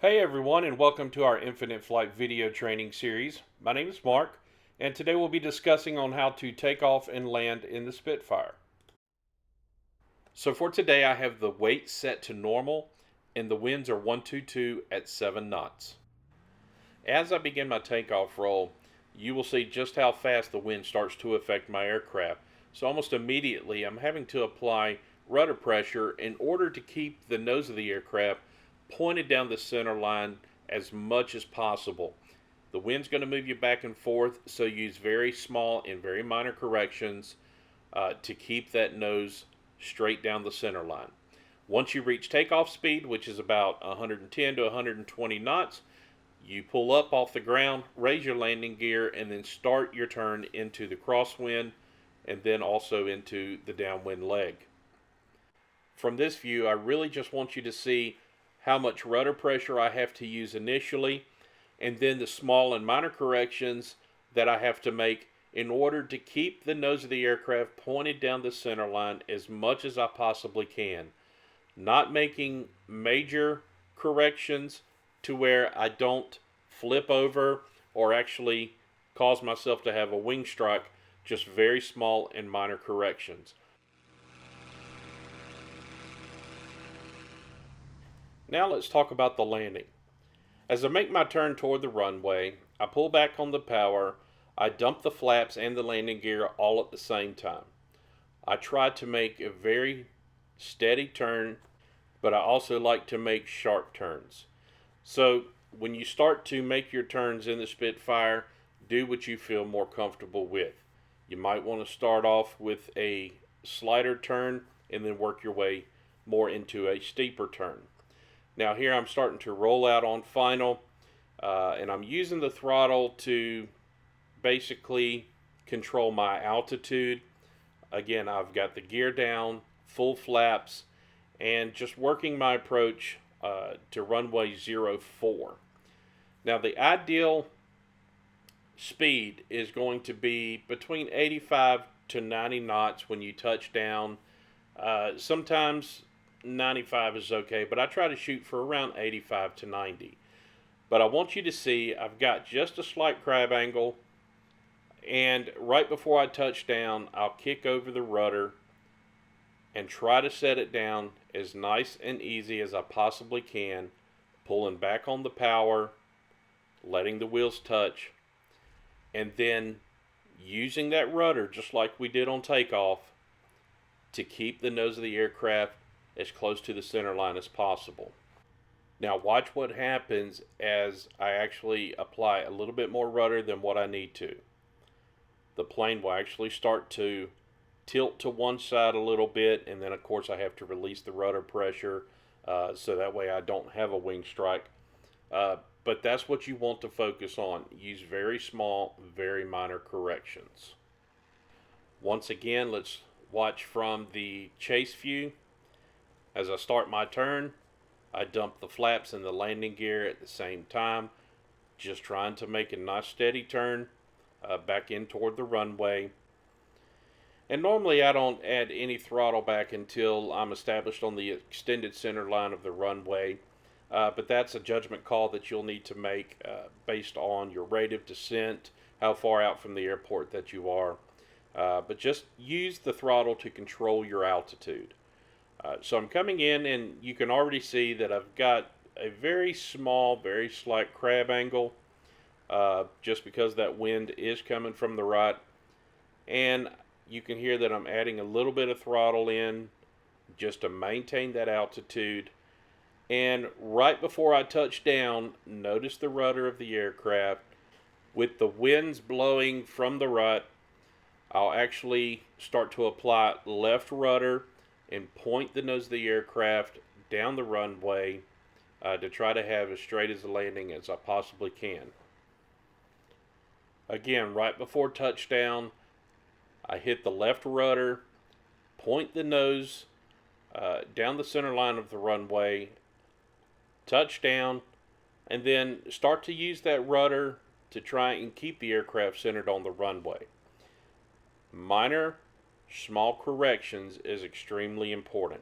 Hey everyone, and welcome to our Infinite Flight video training series. My name is Mark, and today we'll be discussing on how to take off and land in the Spitfire. So for today I have the weight set to normal and the winds are 122 at 7 knots. As I begin my takeoff roll, you will see just how fast the wind starts to affect my aircraft. So almost immediately I'm having to apply rudder pressure in order to keep the nose of the aircraft pointed down the center line as much as possible. The wind's going to move you back and forth, so use very small and very minor corrections to keep that nose straight down the center line. Once you reach takeoff speed, which is about 110 to 120 knots, you pull up off the ground, raise your landing gear, and then start your turn into the crosswind and then also into the downwind leg. From this view, I really just want you to see how much rudder pressure I have to use initially, and then the small and minor corrections that I have to make in order to keep the nose of the aircraft pointed down the center line as much as I possibly can. Not making major corrections to where I don't flip over or actually cause myself to have a wing strike, just very small and minor corrections. Now let's talk about the landing. As I make my turn toward the runway, I pull back on the power, I dump the flaps and the landing gear all at the same time. I try to make a very steady turn, but I also like to make sharp turns. So when you start to make your turns in the Spitfire, do what you feel more comfortable with. You might want to start off with a slighter turn and then work your way more into a steeper turn. Now here I'm starting to roll out on final, and I'm using the throttle to basically control my altitude. Again, I've got the gear down, full flaps, and just working my approach to runway 04. Now the ideal speed is going to be between 85 to 90 knots when you touch down. Sometimes 95 is okay, but I try to shoot for around 85 to 90. But I want you to see I've got just a slight crab angle, and right before I touch down, I'll kick over the rudder and try to set it down as nice and easy as I possibly can, pulling back on the power, letting the wheels touch, and then using that rudder just like we did on takeoff to keep the nose of the aircraft as close to the center line as possible. Now watch what happens as I actually apply a little bit more rudder than what I need to. The plane will actually start to tilt to one side a little bit, and then of course I have to release the rudder pressure so that way I don't have a wing strike. But that's what you want to focus on. Use very small, very minor corrections. Once again, let's watch from the chase view. As I start my turn, I dump the flaps and the landing gear at the same time, just trying to make a nice steady turn back in toward the runway. And normally I don't add any throttle back until I'm established on the extended center line of the runway, but that's a judgment call that you'll need to make based on your rate of descent, how far out from the airport that you are. But just use the throttle to control your altitude. So I'm coming in, and you can already see that I've got a very small, very slight crab angle, just because that wind is coming from the right. And you can hear that I'm adding a little bit of throttle in just to maintain that altitude. And right before I touch down, notice the rudder of the aircraft. With the winds blowing from the right, I'll actually start to apply left rudder and point the nose of the aircraft down the runway to try to have as straight as a landing as I possibly can. Again, right before touchdown, I hit the left rudder, point the nose down the center line of the runway, touchdown, and then start to use that rudder to try and keep the aircraft centered on the runway. Minor, small corrections is extremely important.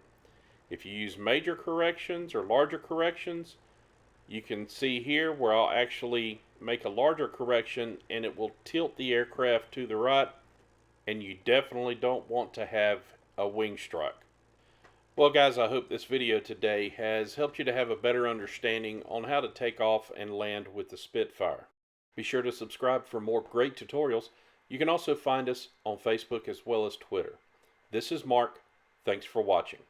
If you use major corrections or larger corrections, You can see here where I'll actually make a larger correction and it will tilt the aircraft to the right, and you definitely don't want to have a wing strike. Well guys, I hope this video today has helped you to have a better understanding on how to take off and land with the Spitfire. Be sure to subscribe for more great tutorials. You can also find us on Facebook as well as Twitter. This is Mark. Thanks for watching.